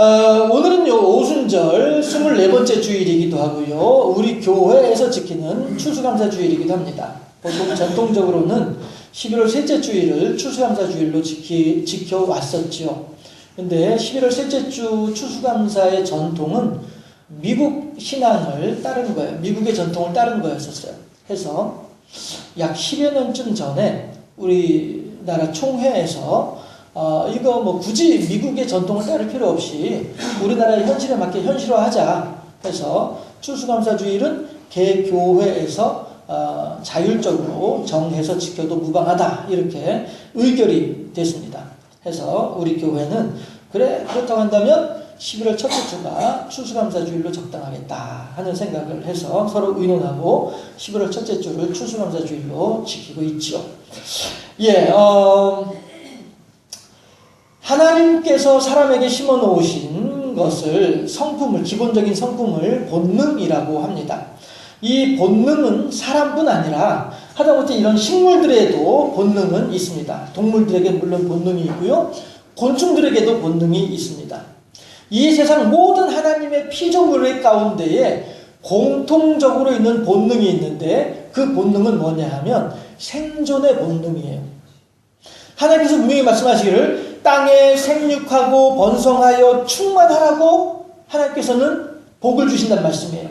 오늘은요, 오순절 24번째 주일이기도 하고요, 우리 교회에서 지키는 추수감사 주일이기도 합니다. 보통 전통적으로는 11월 셋째 주일을 추수감사 주일로 지켜왔었죠. 근데 11월 셋째 주 추수감사의 전통은 미국 신앙을 따르는 거예요. 미국의 전통을 따르는 거였었어요. 해서 약 10여 년쯤 전에 우리나라 총회에서 이거 뭐 굳이 미국의 전통을 따를 필요 없이 우리나라의 현실에 맞게 현실화하자 해서 추수감사주일은 개교회에서 자율적으로 정해서 지켜도 무방하다 이렇게 의결이 됐습니다. 해서 우리 교회는 그래 그렇다고 한다면 11월 첫째 주가 추수감사주일로 적당하겠다 하는 생각을 해서 서로 의논하고 11월 첫째 주를 추수감사주일로 지키고 있죠. 예, 하나님께서 사람에게 심어 놓으신 것을 성품을, 기본적인 성품을 본능이라고 합니다. 이 본능은 사람뿐 아니라 하다못해 이런 식물들에도 본능은 있습니다. 동물들에게 물론 본능이 있고요, 곤충들에게도 본능이 있습니다. 이 세상 모든 하나님의 피조물의 가운데에 공통적으로 있는 본능이 있는데 그 본능은 뭐냐 하면 생존의 본능이에요. 하나님께서 분명히 말씀하시기를 땅에 생육하고 번성하여 충만하라고 하나님께서는 복을 주신다는 말씀이에요.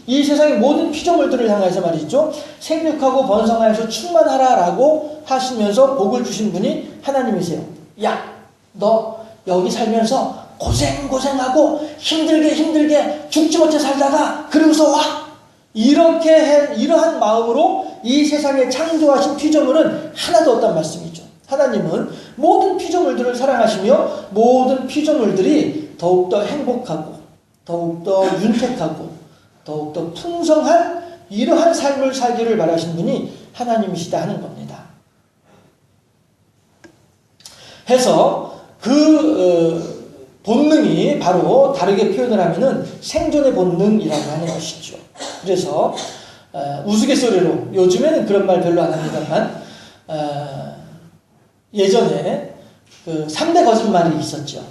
이 세상의 모든 피조물들을 향해서 말이죠, 생육하고 번성하여서 충만하라라고 하시면서 복을 주신 분이 하나님이세요. 야, 너 여기 살면서 고생하고 힘들게 죽지 못해 살다가 그러고서 와, 이러한 마음으로 이 세상에 창조하신 피조물은 하나도 없단 말씀이죠. 하나님은 모든 피조물들을 사랑하시며 모든 피조물들이 더욱더 행복하고 더욱더 윤택하고 더욱더 풍성한 이러한 삶을 살기를 바라신 분이 하나님이시다 하는 겁니다. 해서 본능이 바로 다르게 표현을 하면은 생존의 본능이라고 하는 것이죠. 그래서 우스갯소리로, 요즘에는 그런 말 별로 안 합니다만, 예전에 3대 거짓말이 있었죠.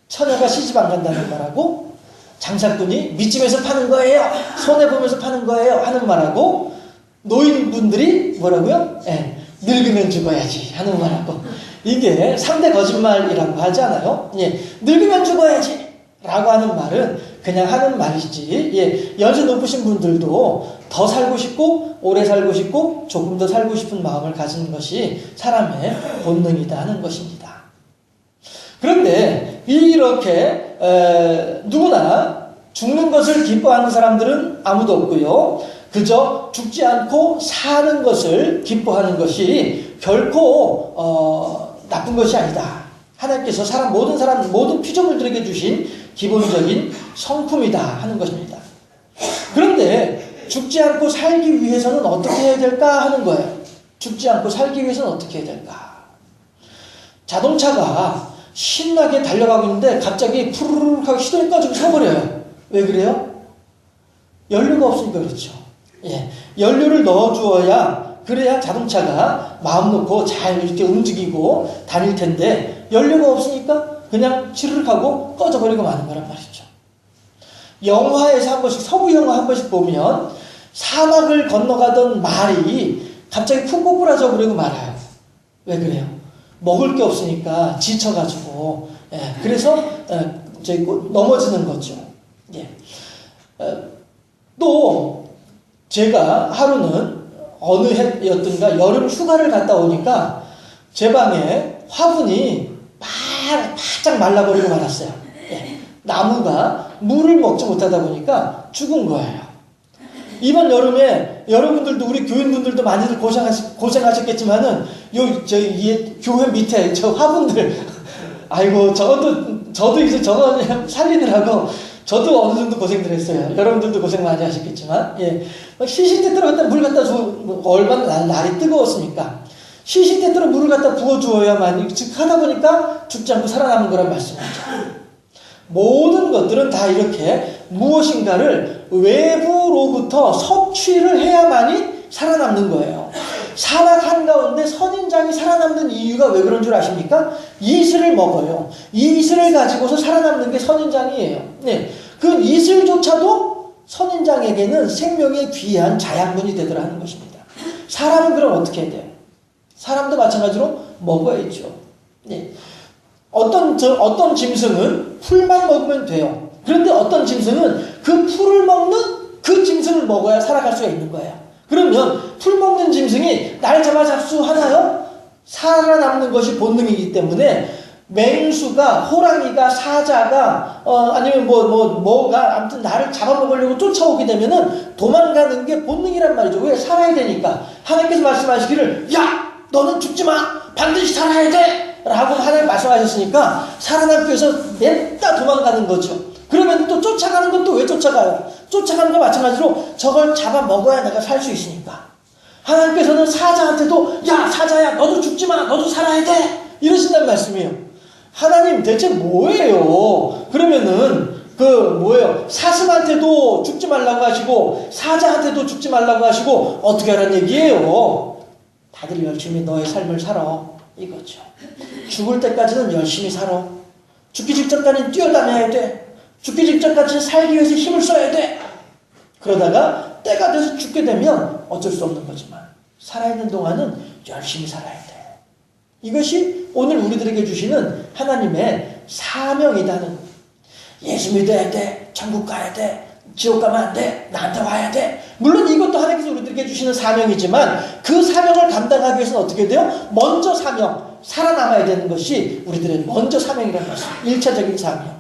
처녀가 시집 안 간다는 말하고, 장사꾼이 밑집에서 파는 거예요, 손해보면서 파는 거예요 하는 말하고, 노인분들이 뭐라고요? 늙으면 죽어야지 하는 말하고, 이게 3대 거짓말이라고 하지 않아요? 예, 늙으면 죽어야지 라고 하는 말은 그냥 하는 말이지, 예, 연세 높으신 분들도 더 살고 싶고 오래 살고 싶고 조금 더 살고 싶은 마음을 가지는 것이 사람의 본능이다 하는 것입니다. 그런데 이렇게 누구나 죽는 것을 기뻐하는 사람들은 아무도 없고요, 그저 죽지 않고 사는 것을 기뻐하는 것이 결코 나쁜 것이 아니다. 하나님께서 모든 피조물들에게 주신 기본적인 성품이다 하는 것입니다. 그런데 죽지 않고 살기 위해서는 어떻게 해야 될까 하는 거예요. 죽지 않고 살기 위해서는 어떻게 해야 될까? 자동차가 신나게 달려가고 있는데 갑자기 푸르륵 하고 시동이 꺼지고 서버려요. 왜 그래요? 연료가 없으니까 그렇죠. 예, 연료를 넣어주어야 그래야 자동차가 마음 놓고 잘 이렇게 움직이고 다닐 텐데 연료가 없으니까 그냥 치르륵 하고 꺼져버리고 마는 거란 말이죠. 영화에서 한 번씩, 서부 영화 한 번씩 보면 사막을 건너가던 말이 갑자기 푹 꼬꾸라져 버리고 말아요. 왜 그래요? 먹을 게 없으니까 지쳐가지고, 예, 그래서 넘어지는 거죠. 예. 또 제가 하루는 어느 해였던가 여름 휴가를 갔다 오니까 제 방에 화분이 바짝 말라버리고 말았어요. 예. 나무가 물을 먹지 못하다 보니까 죽은 거예요. 이번 여름에 여러분들도, 우리 교인분들도 많이들 고생하셨겠지만은 교회 밑에 저 화분들, 아이고 저도 이제 저거 살리느라고 저도 어느 정도 고생들 했어요. 여러분들도 고생 많이 하셨겠지만, 예. 시시때때로 갖다 물 갖다 얼마나 날이 뜨거웠습니까? 시시때때로 물을 갖다 부어주어야만, 즉 하다 보니까 죽지 않고 살아남은 거란 말씀이죠. 모든 것들은 다 이렇게 무엇인가를 외부로부터 섭취를 해야만이 살아남는 거예요. 사막 한가운데 선인장이 살아남는 이유가 왜 그런 줄 아십니까? 이슬을 먹어요. 이슬을 가지고서 살아남는 게 선인장이에요. 네. 그 이슬조차도 선인장에게는 생명의 귀한 자양분이 되더라 하는 것입니다. 사람은 그럼 어떻게 해야 돼요? 사람도 마찬가지로 먹어야죠. 네. 어떤 짐승은 풀만 먹으면 돼요. 그런데 어떤 짐승은 그 풀을 먹는 그 짐승을 먹어야 살아갈 수가 있는 거예요. 그러면 풀 먹는 짐승이 날 잡아 잡수하나요? 살아남는 것이 본능이기 때문에 맹수가, 호랑이가, 사자가, 아니면 뭐가, 아무튼 나를 잡아먹으려고 쫓아오게 되면은 도망가는 게 본능이란 말이죠. 왜? 살아야 되니까. 하나님께서 말씀하시기를, 야! 너는 죽지 마! 반드시 살아야 돼! 라고 하나님 말씀하셨으니까 살아남기 위해서 냅다 도망가는 거죠. 그러면 또 쫓아가는 건 또 왜 쫓아가요? 쫓아가는 거 마찬가지로 저걸 잡아먹어야 내가 살 수 있으니까. 하나님께서는 사자한테도 야 사자야 너도 죽지 마 너도 살아야 돼 이러신다는 말씀이에요. 하나님 대체 뭐예요? 그러면은 뭐예요? 사슴한테도 죽지 말라고 하시고 사자한테도 죽지 말라고 하시고 어떻게 하라는 얘기예요? 다들 열심히 너의 삶을 살아 이거죠. 죽을 때까지는 열심히 살아. 죽기 직전까지는 뛰어다녀야 돼. 죽기 직전까지 살기 위해서 힘을 써야 돼. 그러다가 때가 돼서 죽게 되면 어쩔 수 없는 거지만 살아있는 동안은 열심히 살아야 돼. 이것이 오늘 우리들에게 주시는 하나님의 사명이라는 거예요. 예수 믿어야 돼. 천국 가야 돼. 지옥 가면 안 돼. 나한테 와야 돼. 물론 이것도 하나님께서 우리들에게 주시는 사명이지만 그 사명을 감당하기 위해서는 어떻게 돼요? 먼저 사명, 살아남아야 되는 것이 우리들의 먼저 사명이라는 것이죠. 1차적인 사명.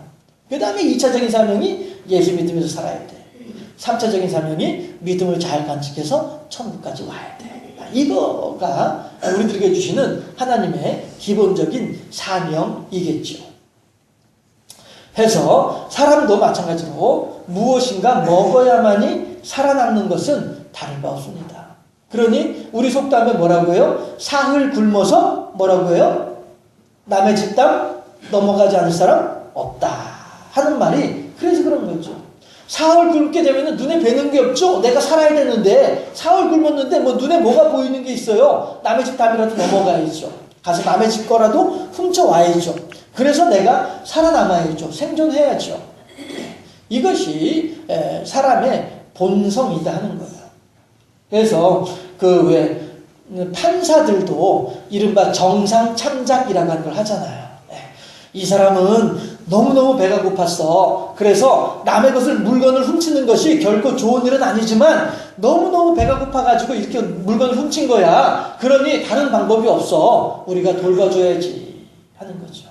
그 다음에 2차적인 사명이 예수 믿으면서 살아야 돼. 3차적인 사명이 믿음을 잘 간직해서 천국까지 와야 돼. 이거가 우리들에게 주시는 하나님의 기본적인 사명이겠죠. 해서 사람도 마찬가지로 무엇인가 먹어야만이 살아남는 것은 다른 바 없습니다. 그러니 우리 속담에 뭐라고 해요? 사흘 굶어서 뭐라고 해요? 남의 집 땅 넘어가지 않을 사람 없다 하는 말이 그래서 그런 거죠. 사흘 굶게 되면 눈에 뵈는 게 없죠. 내가 살아야 되는데 사흘 굶었는데 눈에 뭐가 보이는 게 있어요. 남의 집 담이라도 넘어가야죠. 가서 남의 집 거라도 훔쳐와야죠. 그래서 내가 살아남아야죠. 생존해야죠. 이것이 사람의 본성이다 하는 거예요. 그래서 판사들도 이른바 정상참작이라고 하는 걸 하잖아요. 이 사람은 너무너무 배가 고팠어. 그래서 남의 물건을 훔치는 것이 결코 좋은 일은 아니지만 너무너무 배가 고파가지고 이렇게 물건을 훔친 거야. 그러니 다른 방법이 없어. 우리가 돌봐줘야지 하는 거죠.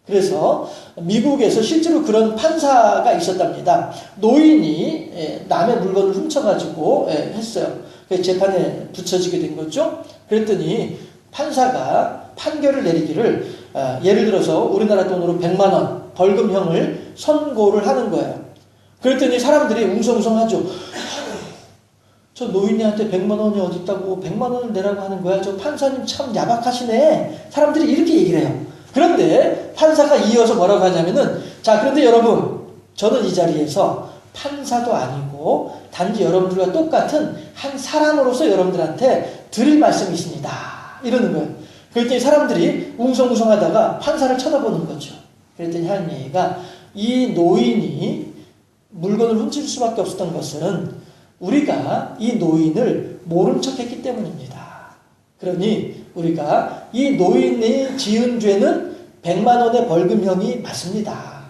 그래서 미국에서 실제로 그런 판사가 있었답니다. 노인이 남의 물건을 훔쳐가지고 했어요. 재판에 붙여지게 된 거죠. 그랬더니 판사가 판결을 내리기를 예를 들어서 우리나라 돈으로 100만 원 벌금형을 선고를 하는 거예요. 그랬더니 사람들이 웅성웅성하죠. 저 노인네한테 100만 원이 어디 있다고 100만 원을 내라고 하는 거야. 저 판사님 참 야박하시네. 사람들이 이렇게 얘기를 해요. 그런데 판사가 이어서 뭐라고 하냐면은 자 그런데 여러분 저는 이 자리에서 판사도 아니고 단지 여러분들과 똑같은 한 사람으로서 여러분들한테 드릴 말씀이 있습니다. 이러는 거예요. 그랬더니 사람들이 웅성웅성하다가 판사를 쳐다보는 거죠. 그랬더니 하는 얘기가 이 노인이 물건을 훔칠 수밖에 없었던 것은 우리가 이 노인을 모른 척했기 때문입니다. 그러니 우리가 이 노인이 지은 죄는 100만 원의 벌금형이 맞습니다.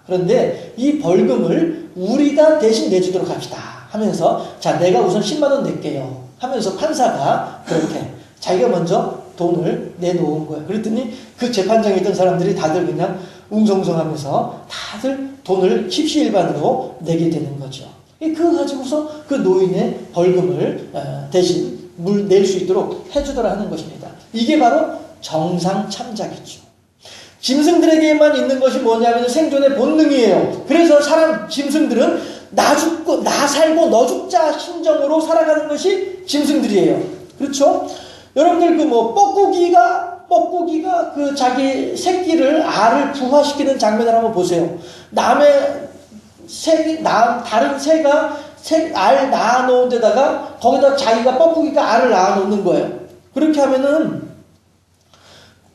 그런데 이 벌금을 우리가 대신 내주도록 합시다 하면서 자 내가 우선 10만 원 낼게요 하면서 판사가 그렇게 자기가 먼저 돈을 내놓은 거예요. 그랬더니 그 재판장에 있던 사람들이 다들 그냥 웅성웅성하면서 다들 돈을 십시일반으로 내게 되는 거죠. 그거 가지고서 그 노인의 벌금을 대신 낼 수 있도록 해주더라 하는 것입니다. 이게 바로 정상참작이죠. 짐승들에게만 있는 것이 뭐냐면 생존의 본능이에요. 그래서 짐승들은 나 죽고 나 살고 너 죽자 심정으로 살아가는 것이 짐승들이에요. 그렇죠? 여러분들 뻐꾸기가 그 자기 새끼를 알을 부화시키는 장면을 한번 보세요. 다른 새가 알 낳아놓은 데다가 거기다 자기가 뻐꾸기가 알을 낳아놓는 거예요. 그렇게 하면은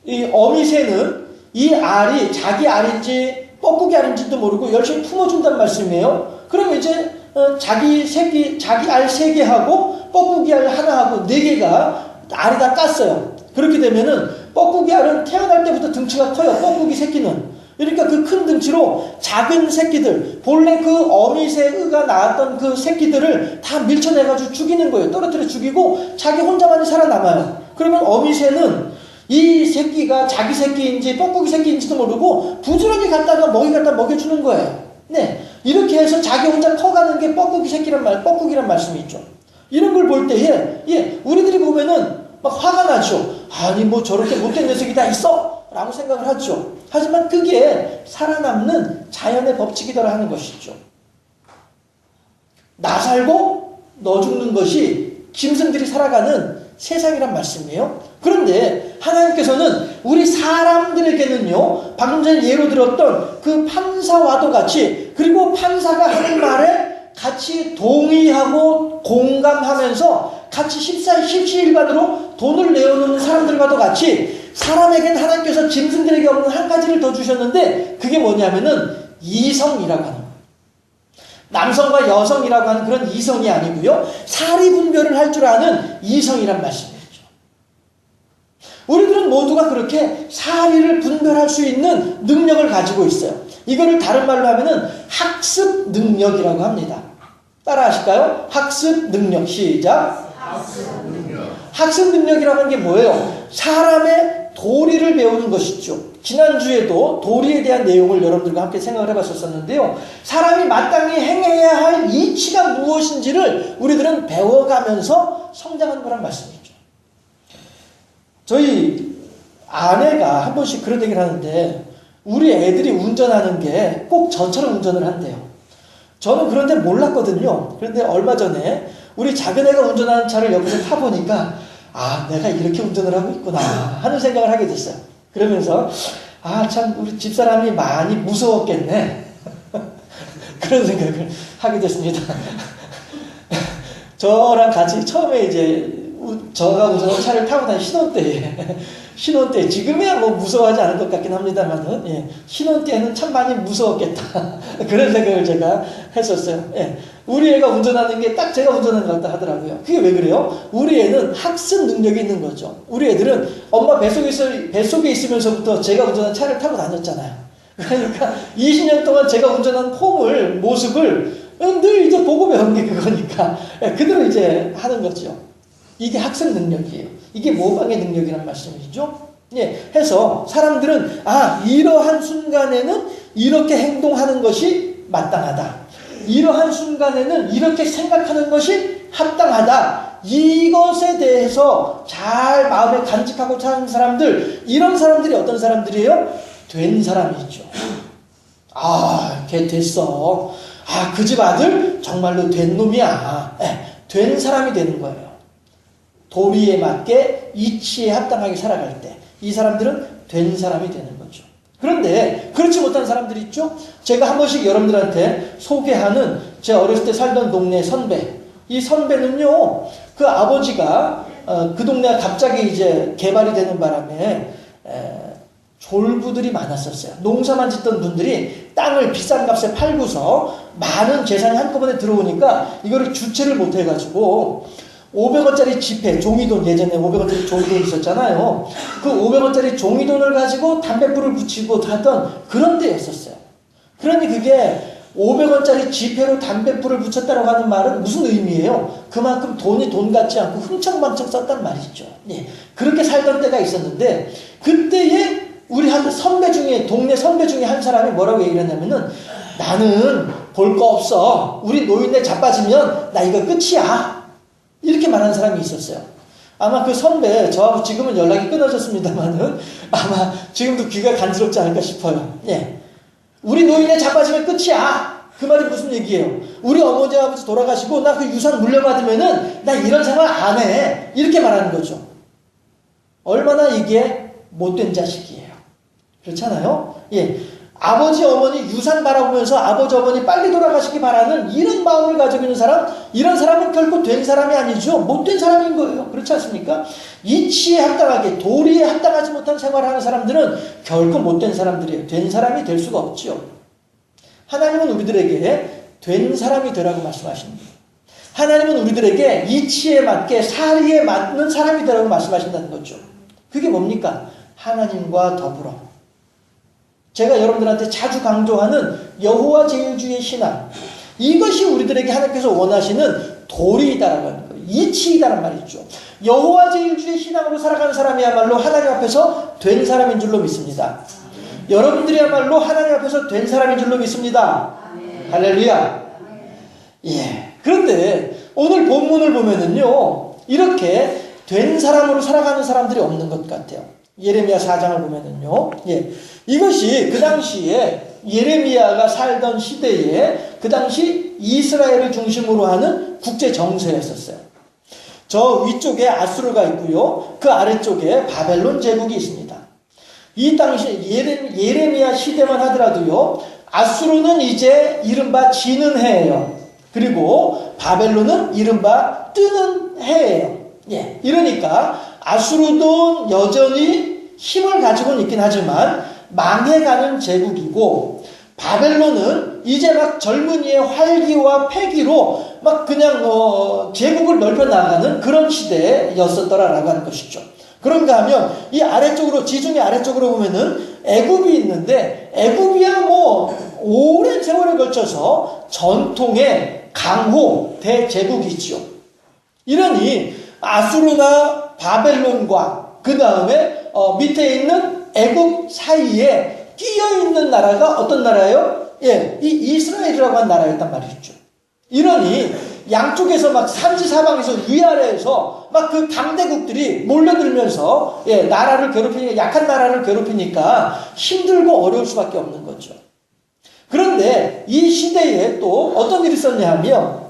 이 어미새는 이 알이 자기 알인지 뻐꾸기 알인지도 모르고 열심히 품어준단 말씀이에요. 그럼 이제 자기 알 3개하고 뻐꾸기 알 하나하고 4개가 알이 다 깠어요. 그렇게 되면은 뻐꾸기 알은 태어날 때부터 등치가 커요. 뻐꾸기 새끼는. 그러니까 그 큰 등치로 작은 새끼들, 본래 그 어미새가 낳았던 그 새끼들을 다 밀쳐내가지고 죽이는 거예요. 떨어뜨려 죽이고 자기 혼자만이 살아남아요. 그러면 어미새는 이 새끼가 자기 새끼인지 뻐꾸기 새끼인지도 모르고 부지런히 갖다가 먹여주는 거예요. 네. 이렇게 해서 자기 혼자 커가는 게 뻐꾸기란 말씀이 있죠. 이런 걸 볼 때에, 우리들이 보면은 막 화가 나죠. 아니, 뭐 저렇게 못된 녀석이 다 있어? 라고 생각을 하죠. 하지만 그게 살아남는 자연의 법칙이더라 하는 것이죠. 나 살고 너 죽는 것이 짐승들이 살아가는 세상이란 말씀이에요. 그런데 하나님께서는 우리 사람들에게는요, 방금 전에 예로 들었던 그 판사와도 같이, 그리고 판사가 하는 말에 같이 동의하고 공감하면서 같이 십시일반으로 돈을 내어놓는 사람들과도 같이 사람에게는 하나님께서 짐승들에게 없는 한 가지를 더 주셨는데 그게 뭐냐면은 이성이라고 하는 거예요. 남성과 여성이라고 하는 그런 이성이 아니고요, 사리 분별을 할 줄 아는 이성이란 말씀이죠. 우리들은 모두가 그렇게 사리를 분별할 수 있는 능력을 가지고 있어요. 이거를 다른 말로 하면은 학습 능력이라고 합니다. 따라 하실까요? 학습 능력. 시작. 학습 능력이라고 하는 게 뭐예요? 사람의 도리를 배우는 것이죠. 지난주에도 도리에 대한 내용을 여러분들과 함께 생각을 해봤었는데요. 사람이 마땅히 행해야 할 이치가 무엇인지를 우리들은 배워가면서 성장하는 거란 말씀이죠. 저희 아내가 한 번씩 그런 얘기를 하는데, 우리 애들이 운전하는 게 꼭 저처럼 운전을 한대요. 저는 그런데 몰랐거든요. 그런데 얼마 전에 우리 작은 애가 운전하는 차를 옆에서 타보니까 아, 내가 이렇게 운전을 하고 있구나 하는 생각을 하게 됐어요. 그러면서 아, 참 우리 집사람이 많이 무서웠겠네 그런 생각을 하게 됐습니다. 저랑 같이 처음에 이제 저가 운전한 차를 타고 다니는 신혼 때 지금이야 뭐 무서워하지 않을 것 같긴 합니다만은, 신혼 때는 참 많이 무서웠겠다 그런 생각을 제가 했었어요. 우리 애가 운전하는 게 딱 제가 운전하는 것 같다 하더라고요. 그게 왜 그래요? 우리 애는 학습 능력이 있는 거죠. 우리 애들은 엄마 뱃속에 있으면서부터 제가 운전한 차를 타고 다녔잖아요. 그러니까 20년 동안 제가 운전한 모습을 늘 이제 보고 배운 게 그거니까 그대로 이제 하는 거죠. 이게 학습 능력이에요. 이게 모방의 능력이라는 말씀이죠. 해서 사람들은 이러한 순간에는 이렇게 행동하는 것이 마땅하다. 이러한 순간에는 이렇게 생각하는 것이 합당하다. 이것에 대해서 잘 마음에 간직하고 사는 사람들, 이런 사람들이 어떤 사람들이에요? 된 사람이죠. 걔 됐어. 그 집 아들 정말로 된 놈이야. 된 사람이 되는 거예요. 도리에 맞게 이치에 합당하게 살아갈 때 이 사람들은 된 사람이 되는 거죠. 그런데 그렇지 못한 사람들이 있죠. 제가 한 번씩 여러분들한테 소개하는 제 어렸을 때 살던 동네 선배. 이 선배는요, 그 아버지가 그 동네가 갑자기 이제 개발이 되는 바람에 졸부들이 많았었어요. 농사만 짓던 분들이 땅을 비싼 값에 팔고서 많은 재산이 한꺼번에 들어오니까 이거를 주체를 못 해가지고 500원짜리 지폐, 종이돈, 예전에 500원짜리 종이돈 있었잖아요. 그 500원짜리 종이돈을 가지고 담뱃불을 붙이고 하던 그런 때였었어요. 그러니 그게 500원짜리 지폐로 담뱃불을 붙였다고 하는 말은 무슨 의미예요? 그만큼 돈이 돈 같지 않고 흥청망청 썼단 말이죠. 그렇게 살던 때가 있었는데, 그때에 우리 한 선배 중에, 동네 선배 중에 한 사람이 뭐라고 얘기를 했냐면은, 나는 볼 거 없어. 우리 노인네 자빠지면 나 이거 끝이야. 이렇게 말하는 사람이 있었어요. 아마 그 선배, 저하고 지금은 연락이 끊어졌습니다만은 아마 지금도 귀가 간지럽지 않을까 싶어요. 우리 노인네 자빠지면 끝이야. 그 말이 무슨 얘기예요? 우리 어머니 아버지 돌아가시고 나 그 유산 물려받으면은 나 이런 생활 안 해. 이렇게 말하는 거죠. 얼마나 이게 못된 자식이에요. 그렇잖아요? 아버지 어머니 유산 바라보면서 아버지 어머니 빨리 돌아가시기 바라는 이런 마음을 가지고 있는 사람, 이런 사람은 결코 된 사람이 아니죠. 못된 사람인 거예요. 그렇지 않습니까? 이치에 합당하게, 도리에 합당하지 못한 생활을 하는 사람들은 결코 못된 사람들이에요. 된 사람이 될 수가 없지요. 하나님은 우리들에게 된 사람이 되라고 말씀하십니다. 하나님은 우리들에게 이치에 맞게 사리에 맞는 사람이 되라고 말씀하신다는 거죠. 그게 뭡니까? 하나님과 더불어. 제가 여러분들한테 자주 강조하는 여호와 제일주의 신앙, 이것이 우리들에게 하나님께서 원하시는 도리이다라고 하는 거예요. 이치이다란 말이죠. 여호와 제일주의 신앙으로 살아가는 사람이야말로 하나님 앞에서 된 사람인 줄로 믿습니다. 여러분들이야말로 하나님 앞에서 된 사람인 줄로 믿습니다. 할렐루야. 예. 그런데 오늘 본문을 보면은요, 이렇게 된 사람으로 살아가는 사람들이 없는 것 같아요. 예레미야 4장을 보면은요, 예. 이것이 그 당시에 예레미야가 살던 시대에 그 당시 이스라엘을 중심으로 하는 국제 정세였었어요. 저 위쪽에 아수르가 있고요, 그 아래쪽에 바벨론 제국이 있습니다. 이 당시 예레미야 시대만 하더라도요, 아수르는 이제 이른바 지는 해예요. 그리고 바벨론은 이른바 뜨는 해예요. 예. 이러니까 아수르도 여전히 힘을 가지고는 있긴 하지만 망해가는 제국이고, 바벨론은 이제 막 젊은이의 활기와 패기로 막 그냥 제국을 넓혀 나가는 그런 시대였었더라라고 하는 것이죠. 그런가 하면 이 아래쪽으로, 지중해 아래쪽으로 보면은 애굽이 있는데, 애굽이야 뭐 오랜 세월에 걸쳐서 전통의 강호 대제국이죠. 이러니 아수르나 바벨론과 그 다음에 밑에 있는 애굽 사이에 끼어있는 나라가 어떤 나라예요? 예, 이 이스라엘이라고 하는 나라였단 말이죠. 이러니 양쪽에서 막 산지사방에서 위아래에서 막 그 강대국들이 몰려들면서, 예, 나라를 괴롭히니까, 약한 나라를 괴롭히니까 힘들고 어려울 수밖에 없는 거죠. 그런데 이 시대에 또 어떤 일이 있었냐 하면,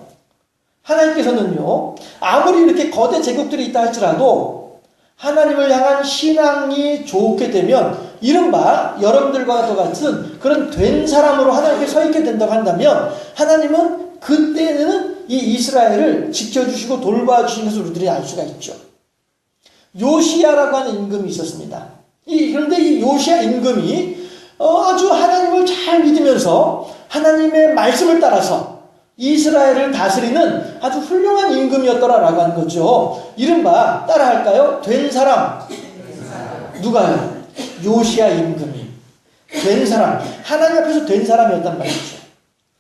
하나님께서는요, 아무리 이렇게 거대 제국들이 있다 할지라도 하나님을 향한 신앙이 좋게 되면, 이른바 여러분들과 같은 그런 된 사람으로 하나님께 서 있게 된다고 한다면, 하나님은 그때는 이 이스라엘을 지켜주시고 돌봐주신 것을 우리들이 알 수가 있죠. 요시야라고 하는 임금이 있었습니다. 그런데 이 요시야 임금이 아주 하나님을 잘 믿으면서 하나님의 말씀을 따라서 이스라엘을 다스리는 아주 훌륭한 임금이었더라라고 하는 거죠. 이른바 따라할까요? 된 사람. 누가요? 요시야 임금이 된 사람, 하나님 앞에서 된 사람이었단 말이죠.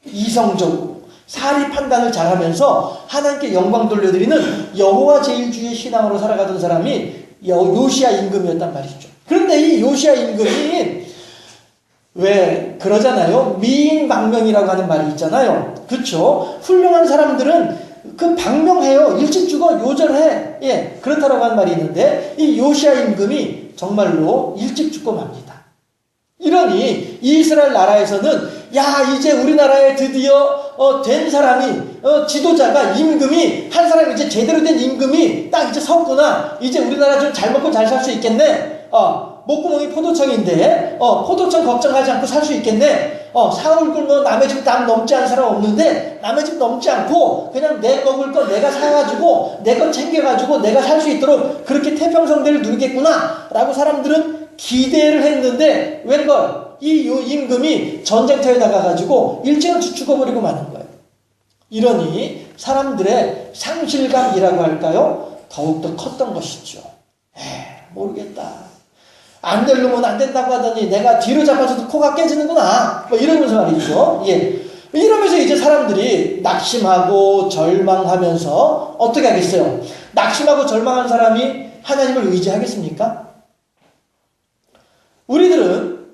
이성적으로 사리 판단을 잘하면서 하나님께 영광 돌려드리는 여호와 제일주의 신앙으로 살아가던 사람이 요시야 임금이었단 말이죠. 그런데 이 요시야 임금이 왜 그러잖아요. 미인방명이라고 하는 말이 있잖아요. 그렇죠? 훌륭한 사람들은 그 방명해요. 일찍 죽어, 요절해. 예, 그렇다라고 하는 말이 있는데, 이 요시야 임금이 정말로 일찍 죽고 맙니다. 이러니 이스라엘 나라에서는, 야, 이제 우리나라에 드디어 된 사람이, 지도자가, 임금이, 한 사람이 이제 제대로 된 임금이 딱 이제 섰구나. 이제 우리나라 좀 잘 먹고 잘 살 수 있겠네. 목구멍이 포도청인데, 포도청 걱정하지 않고 살 수 있겠네. 사울 굶어 남의 집 남 넘지 않은 사람 없는데, 남의 집 넘지 않고 그냥 내 먹을 거 내가 사가지고 내 건 챙겨가지고 내가 살 수 있도록 그렇게 태평성대를 누리겠구나 라고 사람들은 기대를 했는데, 웬걸 이 임금이 전쟁터에 나가가지고 일찌감치 죽어버리고 마는 거예요. 이러니 사람들의 상실감이라고 할까요? 더욱더 컸던 것이죠. 모르겠다. 안 될 놈은 안 된다고 하더니 내가 뒤로 잡아줘도 코가 깨지는구나. 뭐 이러면서 말이죠. 예. 이러면서 이제 사람들이 낙심하고 절망하면서 어떻게 하겠어요? 낙심하고 절망한 사람이 하나님을 의지하겠습니까? 우리들은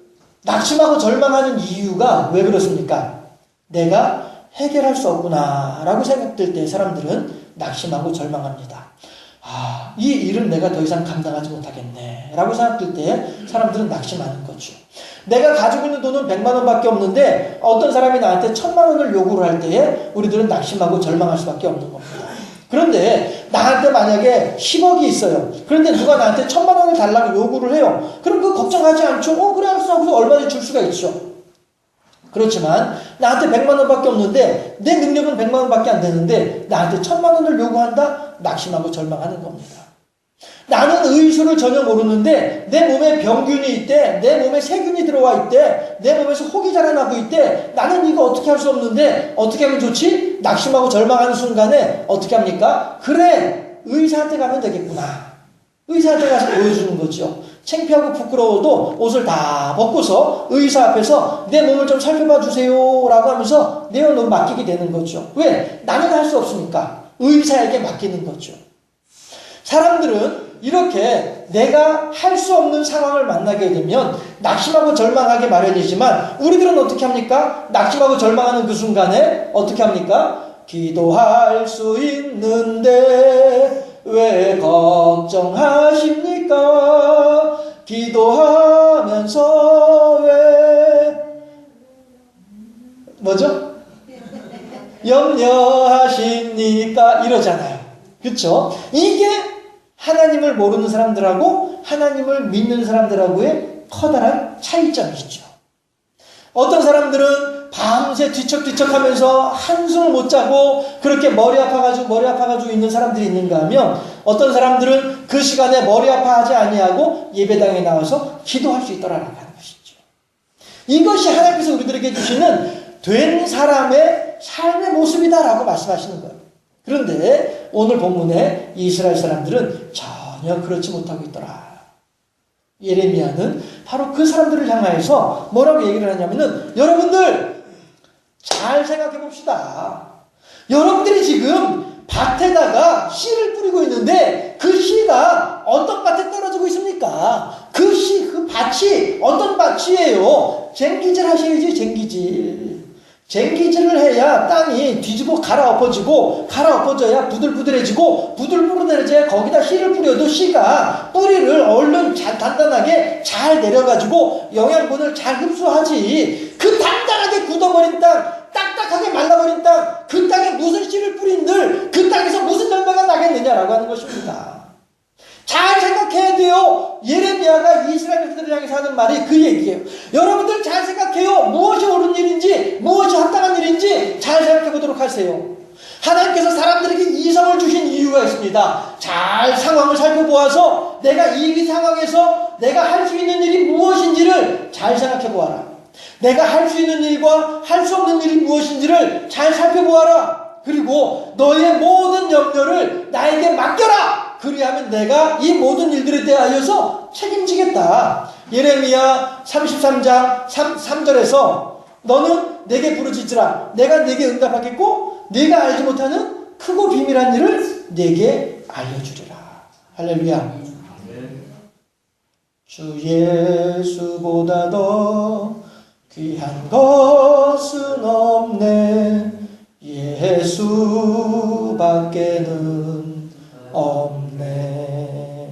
낙심하고 절망하는 이유가 왜 그렇습니까? 내가 해결할 수 없구나 라고 생각될 때 사람들은 낙심하고 절망합니다. 이 일은 내가 더 이상 감당하지 못하겠네 라고 생각될 때 사람들은 낙심하는 거죠. 내가 가지고 있는 돈은 100만 원밖에 없는데 어떤 사람이 나한테 1000만 원을 요구를 할 때에 우리들은 낙심하고 절망할 수밖에 없는 겁니다. 그런데 나한테 만약에 10억이 있어요. 그런데 누가 나한테 1000만 원을 달라고 요구를 해요. 그럼 그거 걱정하지 않죠? 그래 알았어 하고서 얼마든지 줄 수가 있죠. 그렇지만 나한테 100만 원밖에 없는데 내 능력은 100만 원밖에 안 되는데 나한테 1000만 원을 요구한다? 낙심하고 절망하는 겁니다. 나는 의수를 전혀 모르는데 내 몸에 병균이 있대, 내 몸에 세균이 들어와 있대, 내 몸에서 혹이 자라나고 있대. 나는 이거 어떻게 할 수 없는데 어떻게 하면 좋지? 낙심하고 절망하는 순간에 어떻게 합니까? 그래, 의사한테 가면 되겠구나. 의사한테 가서 보여주는 거죠. 창피하고 부끄러워도 옷을 다 벗고서 의사 앞에서 내 몸을 좀 살펴봐 주세요 라고 하면서 내 몸을 맡기게 되는 거죠. 왜? 나는 할 수 없으니까 의사에게 맡기는 거죠. 사람들은 이렇게 내가 할 수 없는 상황을 만나게 되면 낙심하고 절망하게 마련이지만 우리들은 어떻게 합니까? 낙심하고 절망하는 그 순간에 어떻게 합니까? 기도할 수 있는데 왜 걱정하십니까? 기도하면서 왜 뭐죠? 염려하십니까? 이러잖아요. 그렇죠? 이게 하나님을 모르는 사람들하고 하나님을 믿는 사람들하고의 커다란 차이점이죠. 어떤 사람들은 밤새 뒤척뒤척하면서 한숨을 못 자고 그렇게 머리 아파가지고 있는 사람들이 있는가 하면 어떤 사람들은 그 시간에 머리 아파하지 아니하고 예배당에 나와서 기도할 수 있더라라고 하는 것이죠. 이것이 하나님께서 우리들에게 주시는 된 사람의 삶의 모습이다라고 말씀하시는 거예요. 그런데 오늘 본문에 이스라엘 사람들은 전혀 그렇지 못하고 있더라. 예레미야는 바로 그 사람들을 향하여서 뭐라고 얘기를 하냐면은 여러분들 잘 생각해 봅시다. 여러분들이 지금 밭에다가 씨를 뿌리고 있는데 그 씨가 어떤 밭에 떨어지고 있습니까? 그 밭이 어떤 밭이에요? 쟁기질 하셔야지, 쟁기질. 쟁기질을 해야 땅이 뒤집어 갈아엎어져야 부들부들해지고 부들부들해져야 거기다 씨를 뿌려도 씨가 뿌리를 얼른 단단하게 잘 내려가지고 영양분을 잘 흡수하지. 그 단단하게 굳어버린 땅, 딱딱하게 말라버린 땅, 그 땅에 무슨 씨를 뿌린들 그 땅에서 무슨 열매가 나겠느냐라고 하는 것입니다. 잘 생각해야 돼요. 예레미야가 이스라엘 백성들을 향해서 하는 말이 그 얘기예요. 여러분들 잘 생각해요. 무엇이 옳은 일인지 무엇이 합당한 일인지 잘 생각해 보도록 하세요. 하나님께서 사람들에게 이성을 주신 이유가 있습니다. 잘 상황을 살펴보아서 내가 이 상황에서 내가 할 수 있는 일이 무엇인지를 잘 생각해 보아라. 내가 할 수 있는 일과 할 수 없는 일이 무엇인지를 잘 살펴보아라. 그리고 너의 모든 염려를 나에게 맡겨라. 그리하면 내가 이 모든 일들에 대하여서 책임지겠다. 예레미야 33장 3절에서 너는 내게 부르짖으라. 내가 내게 응답하겠고 네가 알지 못하는 크고 비밀한 일을 내게 알려주리라. 할렐루야. 주 예수보다 더 귀한 것은 없네. 예수밖에는 없네.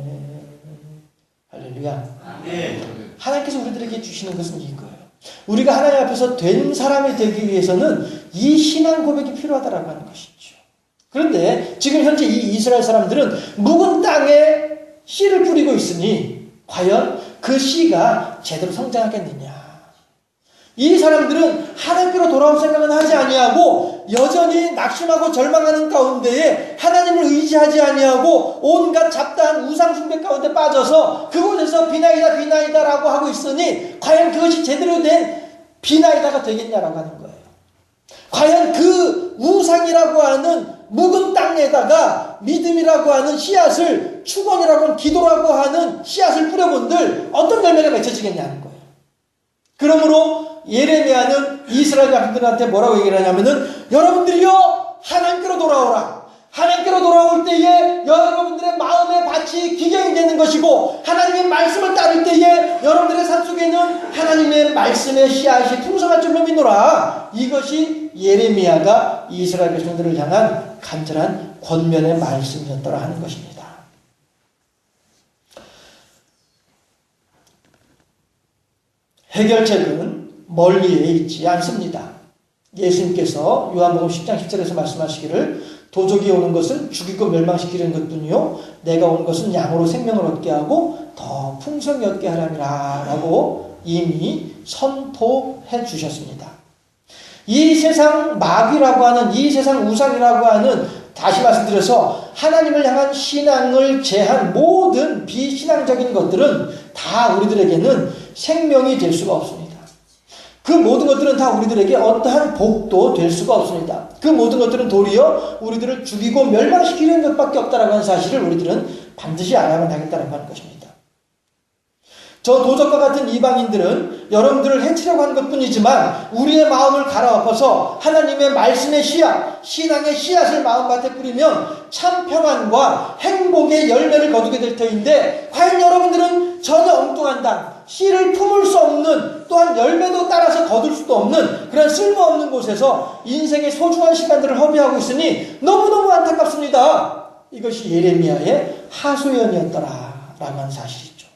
할렐루야. 하나님께서 우리들에게 주시는 것은 이거예요. 우리가 하나님 앞에서 된 사람이 되기 위해서는 이 신앙 고백이 필요하다라고 하는 것이죠. 그런데 지금 현재 이 이스라엘 사람들은 묵은 땅에 씨를 뿌리고 있으니 과연 그 씨가 제대로 성장하겠느냐. 이 사람들은 하나님께로 돌아올 생각은 하지 아니하고 여전히 낙심하고 절망하는 가운데에 하나님을 의지하지 아니하고 온갖 잡다한 우상숭배 가운데 빠져서 그곳에서 비나이다 라고 하고 있으니 과연 그것이 제대로 된 비나이다가 되겠냐라고 하는 거예요. 과연 그 우상이라고 하는 묵은 땅에다가 믿음이라고 하는 씨앗을, 축원이라고 하는 기도라고 하는 씨앗을 뿌려본들 어떤 열매가 맺혀지겠냐는 거예요. 그러므로 예레미야는 이스라엘 백성들한테 뭐라고 얘기를 하냐면은 여러분들이요 하나님께로 돌아오라. 하나님께로 돌아올 때에 여러분들의 마음의 밭이 기경이 되는 것이고 하나님의 말씀을 따를 때에 여러분들의 삶 속에는 하나님의 말씀의 씨앗이 풍성할 줄로 믿노라. 이것이 예레미야가 이스라엘 백성들을 향한 간절한 권면의 말씀이었더라 하는 것입니다. 해결책은 멀리에 있지 않습니다. 예수님께서 요한복음 10장 10절에서 말씀하시기를 도적이 오는 것은 죽이고 멸망시키는 것뿐이요 내가 온 것은 양으로 생명을 얻게 하고 더 풍성히 얻게 하람이라 라고 이미 선포해 주셨습니다. 이 세상 마귀라고 하는, 이 세상 우상이라고 하는, 다시 말씀드려서 하나님을 향한 신앙을 제한 모든 비신앙적인 것들은 다 우리들에게는 생명이 될 수가 없습니다. 그 모든 것들은 다 우리들에게 어떠한 복도 될 수가 없습니다. 그 모든 것들은 도리어 우리들을 죽이고 멸망시키는 것밖에 없다라고 하는 사실을 우리들은 반드시 알아야만 하겠다라고 하는 것입니다. 저 도적과 같은 이방인들은 여러분들을 해치려고 하는 것뿐이지만 우리의 마음을 갈아엎어서 하나님의 말씀의 씨앗, 신앙의 씨앗을 마음밭에 뿌리면 참 평안과 행복의 열매를 거두게 될 터인데, 과연 여러분들은 전혀 엉뚱한 당, 씨를 품을 수 없는, 또한 열매도 따라서 거둘 수도 없는 그런 쓸모없는 곳에서 인생의 소중한 시간들을 허비하고 있으니 너무너무 안타깝습니다. 이것이 예레미야의 하소연이었더라라고 하는 사실이죠.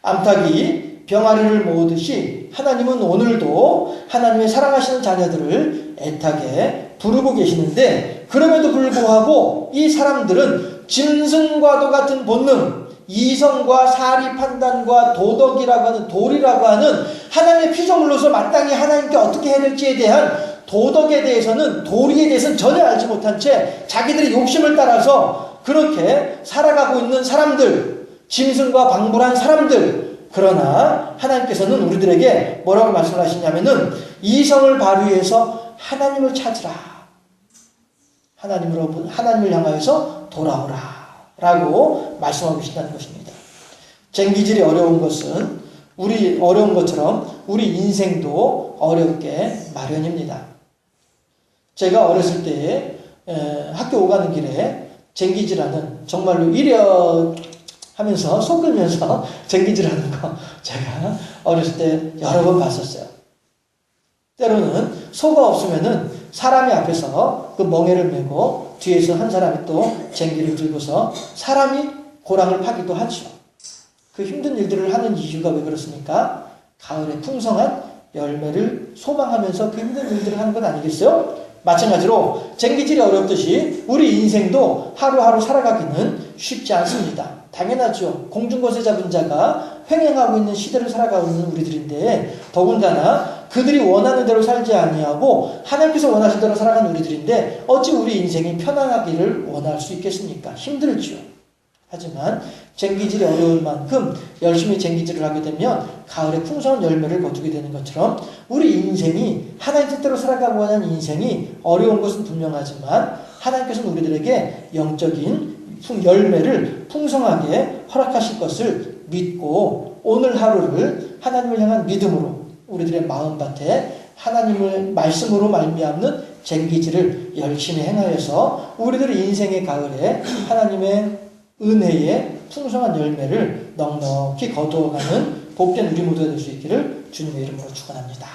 암탉이 병아리를 모으듯이 하나님은 오늘도 하나님의 사랑하시는 자녀들을 애타게 부르고 계시는데, 그럼에도 불구하고 이 사람들은 짐승과도 같은 본능, 이성과 사리 판단과 도덕이라고 하는, 도리라고 하는 하나님의 피조물로서 마땅히 하나님께 어떻게 해야 될지에 대한 도덕에 대해서는, 도리에 대해서는 전혀 알지 못한 채 자기들의 욕심을 따라서 그렇게 살아가고 있는 사람들, 짐승과 방불한 사람들. 그러나 하나님께서는 우리들에게 뭐라고 말씀하시냐면은 이성을 발휘해서 하나님을 찾으라, 하나님을 향하여서 돌아오라 라고 말씀하고 계신다는 것입니다. 쟁기질이 어려운 것은 어려운 것처럼 우리 인생도 어렵게 마련입니다. 제가 어렸을 때 학교 오가는 길에 쟁기질하는, 정말로 이려 하면서 솟으면서 쟁기질하는 거 제가 어렸을 때 여러 번 봤었어요. 때로는 소가 없으면은 사람이 앞에서 그 멍에를 메고 뒤에서 한 사람이 또 쟁기를 들고서 사람이 고랑을 파기도 하죠. 그 힘든 일들을 하는 이유가 왜 그렇습니까? 가을에 풍성한 열매를 소망하면서 그 힘든 일들을 하는 건 아니겠어요? 마찬가지로 쟁기질이 어렵듯이 우리 인생도 하루하루 살아가기는 쉽지 않습니다. 당연하죠. 공중곳에 잡은 자가 횡행하고 있는 시대를 살아가고 있는 우리들인데, 더군다나 그들이 원하는 대로 살지 아니하고 하나님께서 원하신 대로 살아가는 우리들인데 어찌 우리 인생이 편안하기를 원할 수 있겠습니까? 힘들죠. 하지만 쟁기질이 어려운 만큼 열심히 쟁기질을 하게 되면 가을에 풍성한 열매를 거두게 되는 것처럼, 우리 인생이 하나님 뜻대로 살아가고 하는 인생이 어려운 것은 분명하지만 하나님께서는 우리들에게 영적인 열매를 풍성하게 허락하실 것을 믿고, 오늘 하루를 하나님을 향한 믿음으로 우리들의 마음밭에 하나님의 말씀으로 말미암는 쟁기질을 열심히 행하여서 우리들의 인생의 가을에 하나님의 은혜의 풍성한 열매를 넉넉히 거두어가는 복된 우리 모두가 될 수 있기를 주님의 이름으로 축원합니다.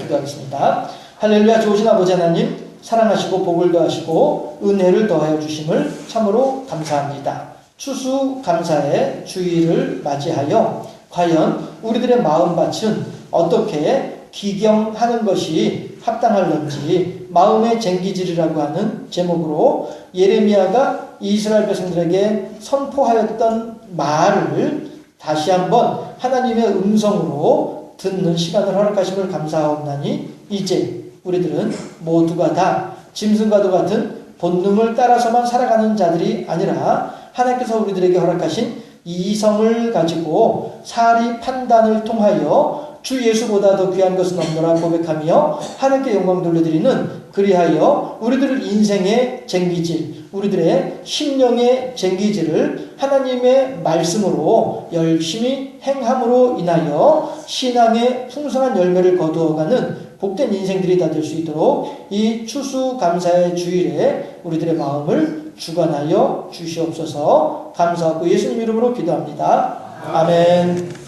기도하겠습니다. 할렐루야. 좋으신 아버지 하나님, 사랑하시고 복을 더하시고 은혜를 더하여 주심을 참으로 감사합니다. 추수감사의 주일을 맞이하여 과연 우리들의 마음밭은 어떻게 기경하는 것이 합당할런지, 마음의 쟁기질이라고 하는 제목으로 예레미야가 이스라엘 백성들에게 선포하였던 말을 다시 한번 하나님의 음성으로 듣는 시간을 허락하심을 감사하옵나니, 이제 우리들은 모두가 다 짐승과도 같은 본능을 따라서만 살아가는 자들이 아니라 하나님께서 우리들에게 허락하신 이성을 가지고 사리 판단을 통하여 주 예수보다 더 귀한 것은 없노라 고백하며 하나님께 영광 돌려드리는, 그리하여 우리들 인생의 쟁기질, 우리들의 심령의 쟁기질을 하나님의 말씀으로 열심히 행함으로 인하여 신앙의 풍성한 열매를 거두어가는 복된 인생들이 다 될 수 있도록 이 추수감사의 주일에 우리들의 마음을 주관하여 주시옵소서. 감사하고 예수님 이름으로 기도합니다. 아멘.